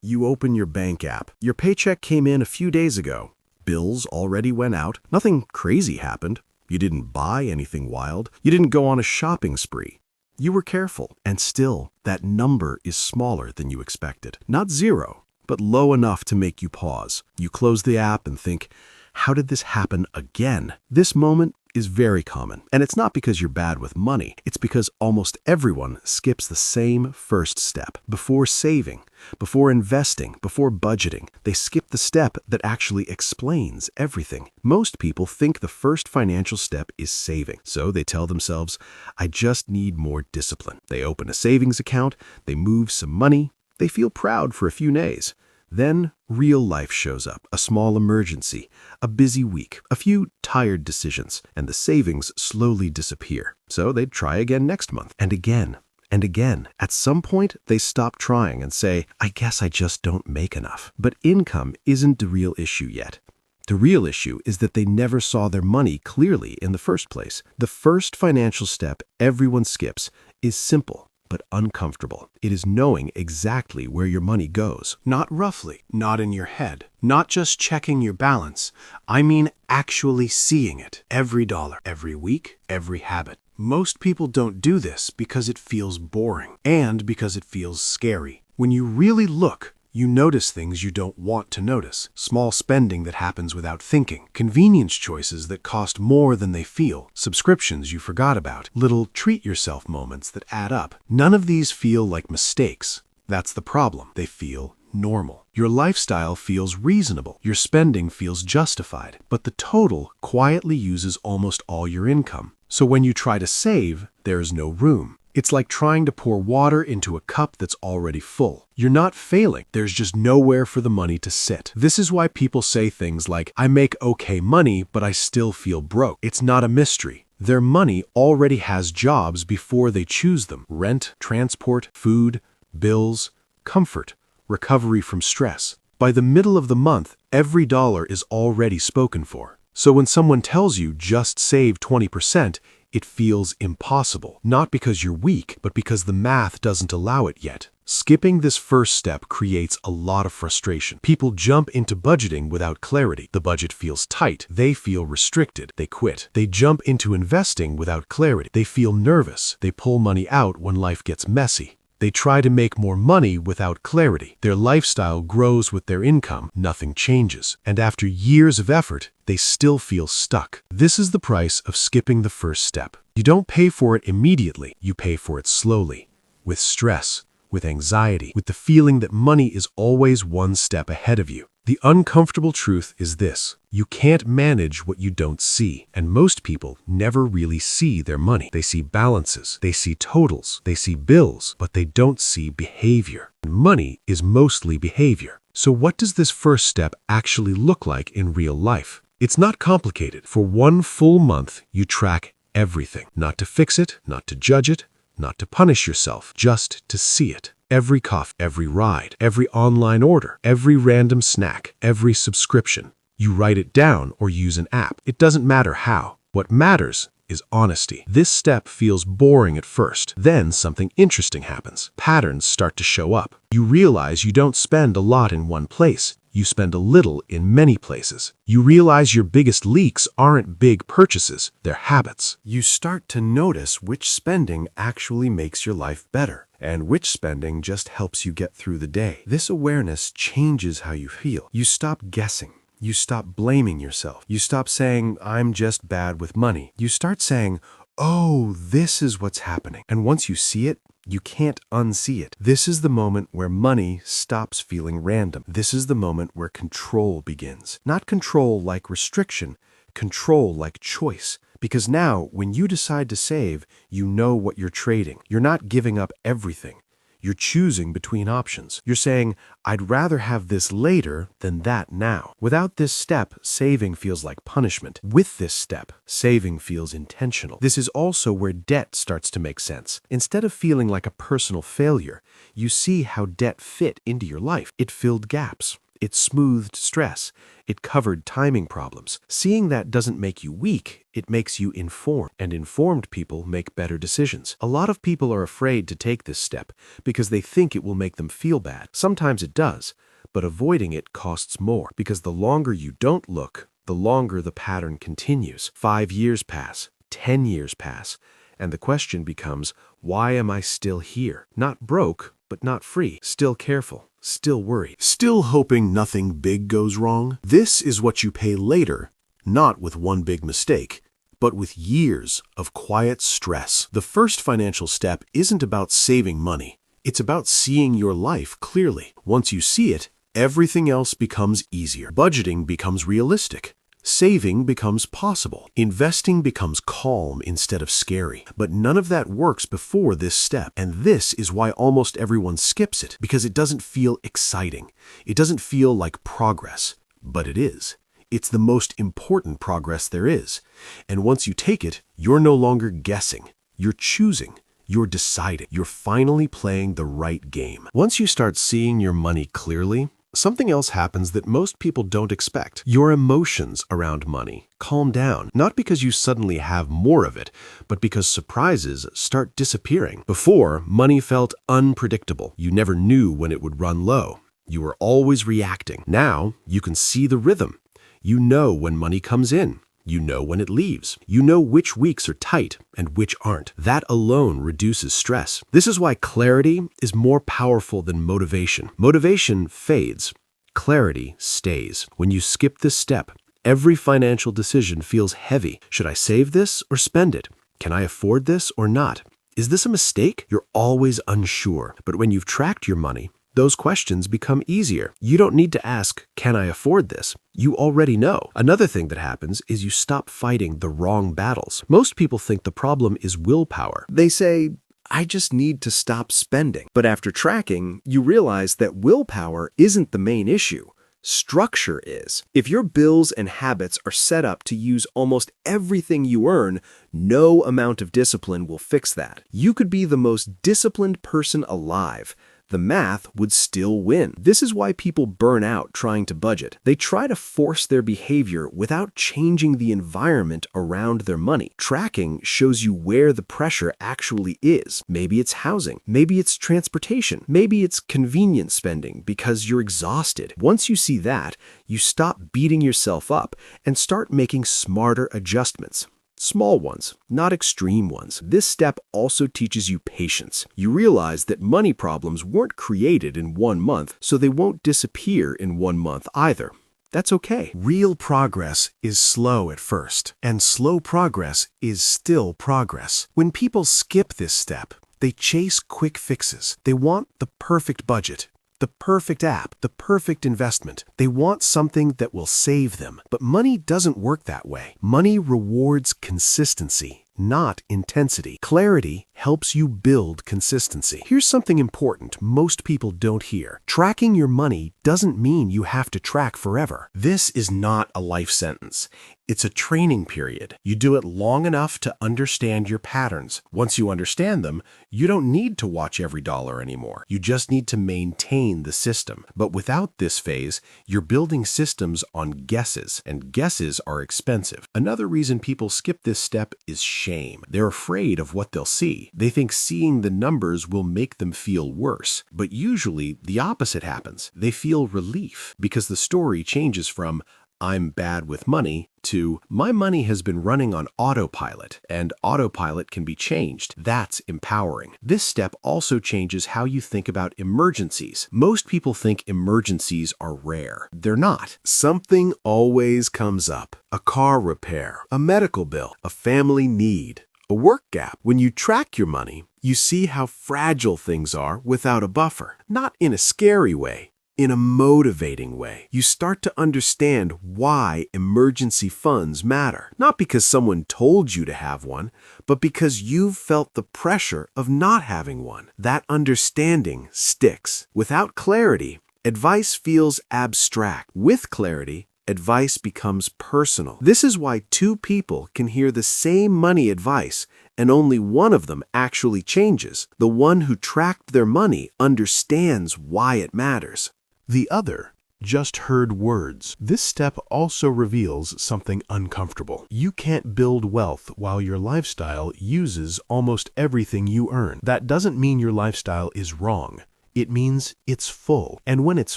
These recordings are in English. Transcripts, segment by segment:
You open your bank app. Your paycheck came in a few days ago. Bills already went out. Nothing crazy happened. You didn't buy anything wild. You didn't go on a shopping spree. You were careful, and still, that number is smaller than you expected. Not zero, but low enough to make you pause. You close the app and think, how did this happen again? This moment is very common, and it's not because you're bad with money. It's because almost everyone skips the same first step. Before saving, before investing, before budgeting, they skip the step that actually explains everything. Most people think the first financial step is saving, so they tell themselves, I just need more discipline. They open a savings account, they move some money, they feel proud for a few days. Then real life shows up, a small emergency, a busy week, a few tired decisions, and the savings slowly disappear. So they try again next month, and again, and again. At some point, they stop trying and say, I guess I just don't make enough. But income isn't the real issue yet. The real issue is that they never saw their money clearly in the first place. The first financial step everyone skips is simple but uncomfortable. It is knowing exactly where your money goes. Not roughly, not in your head, not just checking your balance. I mean actually seeing it. Every dollar, every week, every habit. Most people don't do this because it feels boring and because it feels scary. When you really look, you notice things you don't want to notice. Small spending that happens without thinking. Convenience choices that cost more than they feel. Subscriptions you forgot about. Little treat-yourself moments that add up. None of these feel like mistakes. That's the problem. They feel normal. Your lifestyle feels reasonable. Your spending feels justified. But the total quietly uses almost all your income. So when you try to save, there is no room. It's like trying to pour water into a cup that's already full. You're not failing. There's just nowhere for the money to sit. This is why people say things like, I make okay money, but I still feel broke. It's not a mystery. Their money already has jobs before they choose them. Rent, transport, food, bills, comfort, recovery from stress. By the middle of the month, every dollar is already spoken for. So when someone tells you just save 20%, it feels impossible, not because you're weak, but because the math doesn't allow it yet. Skipping this first step creates a lot of frustration. People jump into budgeting without clarity. The budget feels tight. They feel restricted. They quit. They jump into investing without clarity. They feel nervous. They pull money out when life gets messy. They try to make more money without clarity. Their lifestyle grows with their income. Nothing changes. And after years of effort, they still feel stuck. This is the price of skipping the first step. You don't pay for it immediately. You pay for it slowly, with stress, with anxiety, with the feeling that money is always one step ahead of you. The uncomfortable truth is this: you can't manage what you don't see. And most people never really see their money. They see balances, they see totals, they see bills, but they don't see behavior. Money is mostly behavior. So what does this first step actually look like in real life? It's not complicated. For one full month, you track everything. Not to fix it, not to judge it, not to punish yourself, just to see it. Every coffee, every ride, every online order, every random snack, every subscription. You write it down or use an app. It doesn't matter how. What matters is honesty. This step feels boring at first. Then something interesting happens. Patterns start to show up. You realize you don't spend a lot in one place. You spend a little in many places. You realize your biggest leaks aren't big purchases, they're habits. You start to notice which spending actually makes your life better, and which spending just helps you get through the day. This awareness changes how you feel. You stop guessing. You stop blaming yourself. You stop saying, I'm just bad with money. You start saying, oh, this is what's happening. And once you see it, you can't unsee it. This is the moment where money stops feeling random. This is the moment where control begins. Not control like restriction, control like choice. Because now, when you decide to save, you know what you're trading. You're not giving up everything. You're choosing between options. You're saying, I'd rather have this later than that now. Without this step, saving feels like punishment. With this step, saving feels intentional. This is also where debt starts to make sense. Instead of feeling like a personal failure, you see how debt fit into your life. It filled gaps. It smoothed stress. It covered timing problems. Seeing that doesn't make you weak, it makes you informed. And informed people make better decisions. A lot of people are afraid to take this step because they think it will make them feel bad. Sometimes it does, but avoiding it costs more because the longer you don't look, the longer the pattern continues. 5 years pass, 10 years pass, and the question becomes, why am I still here? Not broke, but not free. Still careful, still worried. Still hoping nothing big goes wrong? This is what you pay later, not with one big mistake, but with years of quiet stress. The first financial step isn't about saving money. It's about seeing your life clearly. Once you see it, everything else becomes easier. Budgeting becomes realistic. Saving becomes possible. Investing becomes calm instead of scary. But none of that works before this step. And this is why almost everyone skips it, because it doesn't feel exciting. It doesn't feel like progress. But it is. It's the most important progress there is. And once you take it, you're no longer guessing. You're choosing. You're deciding. You're finally playing the right game. Once you start seeing your money clearly, something else happens that most people don't expect. Your emotions around money calm down, not because you suddenly have more of it, but because surprises start disappearing. Before, money felt unpredictable. You never knew when it would run low. You were always reacting. Now, you can see the rhythm. You know when money comes in. You know when it leaves. You know which weeks are tight and which aren't. That alone reduces stress. This is why clarity is more powerful than motivation. Motivation fades. Clarity stays. When you skip this step, every financial decision feels heavy. Should I save this or spend it? Can I afford this or not? Is this a mistake? You're always unsure. But when you've tracked your money, those questions become easier. You don't need to ask, can I afford this? You already know. Another thing that happens is you stop fighting the wrong battles. Most people think the problem is willpower. They say, I just need to stop spending. But after tracking, you realize that willpower isn't the main issue. Structure is. If your bills and habits are set up to use almost everything you earn, no amount of discipline will fix that. You could be the most disciplined person alive. The math would still win. This is why people burn out trying to budget. They try to force their behavior without changing the environment around their money. Tracking shows you where the pressure actually is. Maybe it's housing. Maybe it's transportation. Maybe it's convenience spending because you're exhausted. Once you see that, you stop beating yourself up and start making smarter adjustments. Small ones, not extreme ones. This step also teaches you patience. You realize that money problems weren't created in 1 month, so they won't disappear in 1 month either. That's okay. Real progress is slow at first, and slow progress is still progress. When people skip this step, they chase quick fixes. They want the perfect budget, the perfect app, the perfect investment. They want something that will save them. But money doesn't work that way. Money rewards consistency, not intensity. Clarity helps you build consistency. Here's something important most people don't hear. Tracking your money doesn't mean you have to track forever. This is not a life sentence. It's a training period. You do it long enough to understand your patterns. Once you understand them, you don't need to watch every dollar anymore. You just need to maintain the system. But without this phase, you're building systems on guesses, and guesses are expensive. Another reason people skip this step is shame. They're afraid of what they'll see. They think seeing the numbers will make them feel worse. But usually, the opposite happens. They feel relief because the story changes from I'm bad with money to my money has been running on autopilot, and autopilot can be changed. That's empowering. This step also changes how you think about emergencies. Most people think emergencies are rare. They're not. Something always comes up. A car repair, a medical bill, a family need, a work gap. When you track your money, you see how fragile things are without a buffer. Not in a scary way, in a motivating way. You start to understand why emergency funds matter. Not because someone told you to have one, but because you've felt the pressure of not having one. That understanding sticks. Without clarity, advice feels abstract. With clarity, advice becomes personal. This is why 2 people can hear the same money advice and only one of them actually changes. The one who tracked their money understands why it matters. The other just heard words. This step also reveals something uncomfortable. You can't build wealth while your lifestyle uses almost everything you earn. That doesn't mean your lifestyle is wrong. It means it's full. And when it's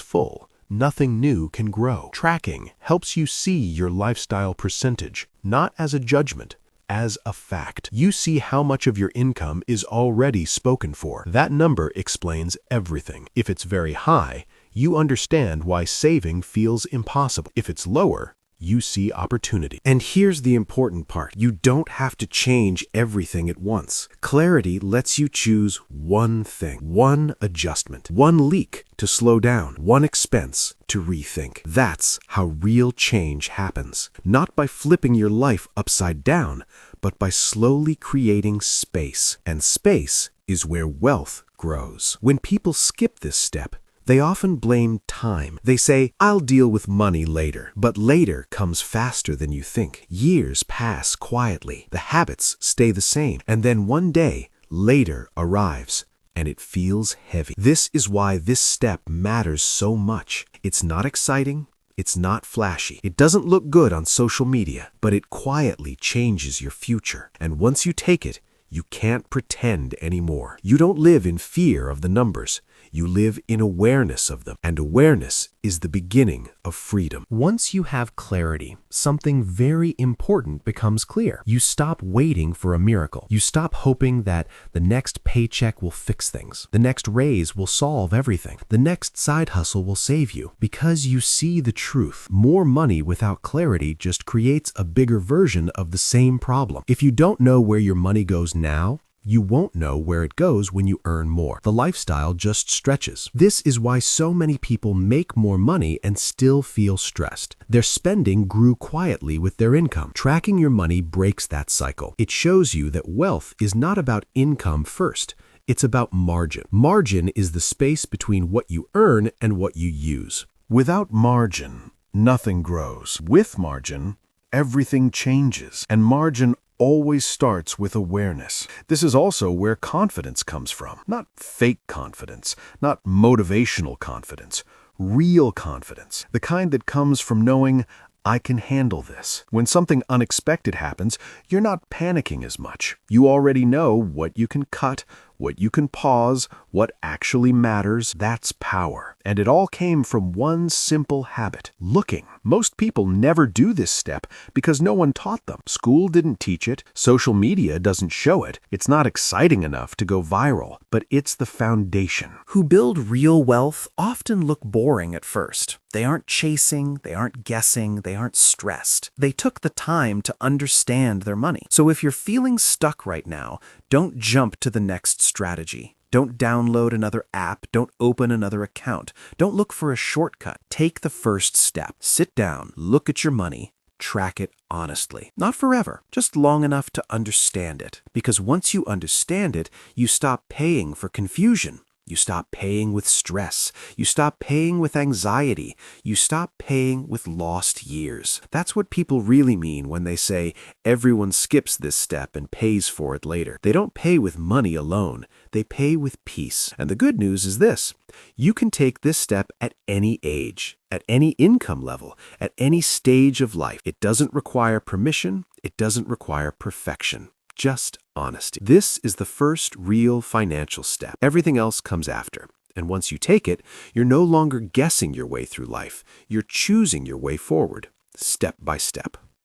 full, nothing new can grow. Tracking helps you see your lifestyle percentage, not as a judgment, as a fact. You see how much of your income is already spoken for. That number explains everything. If it's very high, you understand why saving feels impossible. If it's lower, you see opportunity. And here's the important part. You don't have to change everything at once. Clarity lets you choose one thing, one adjustment, one leak to slow down, one expense to rethink. That's how real change happens. Not by flipping your life upside down, but by slowly creating space. And space is where wealth grows. When people skip this step, they often blame time. They say, I'll deal with money later. But later comes faster than you think. Years pass quietly. The habits stay the same. And then one day, later arrives, and it feels heavy. This is why this step matters so much. It's not exciting. It's not flashy. It doesn't look good on social media, but it quietly changes your future. And once you take it, you can't pretend anymore. You don't live in fear of the numbers. You live in awareness of them, and awareness is the beginning of freedom. Once you have clarity, something very important becomes clear. You stop waiting for a miracle. You stop hoping that the next paycheck will fix things. The next raise will solve everything. The next side hustle will save you. Because you see the truth. More money without clarity just creates a bigger version of the same problem. If you don't know where your money goes now, you won't know where it goes when you earn more. The lifestyle just stretches. This is why so many people make more money and still feel stressed. Their spending grew quietly with their income. Tracking your money breaks that cycle. It shows you that wealth is not about income first. It's about margin. Margin is the space between what you earn and what you use. Without margin, nothing grows. With margin, everything changes. And margin always starts with awareness. This is also where confidence comes from. Not fake confidence, not motivational confidence, real confidence. The kind that comes from knowing, I can handle this. When something unexpected happens, you're not panicking as much. You already know what you can cut, what you can pause, what actually matters. That's power. And it all came from one simple habit, looking. Most people never do this step because no one taught them. School didn't teach it. Social media doesn't show it. It's not exciting enough to go viral, but it's the foundation. Who build real wealth often look boring at first. They aren't chasing, they aren't guessing, they aren't stressed. They took the time to understand their money. So if you're feeling stuck right now, don't jump to the next strategy. Don't download another app. Don't open another account. Don't look for a shortcut. Take the first step. Sit down, look at your money, track it honestly. Not forever, just long enough to understand it. Because once you understand it, you stop paying for confusion. You stop paying with stress. You stop paying with anxiety. You stop paying with lost years. That's what people really mean when they say everyone skips this step and pays for it later. They don't pay with money alone. They pay with peace. And the good news is this: you can take this step at any age, at any income level, at any stage of life. It doesn't require permission. It doesn't require perfection. Just honesty. This is the first real financial step. Everything else comes after. And once you take it, you're no longer guessing your way through life. You're choosing your way forward, step by step.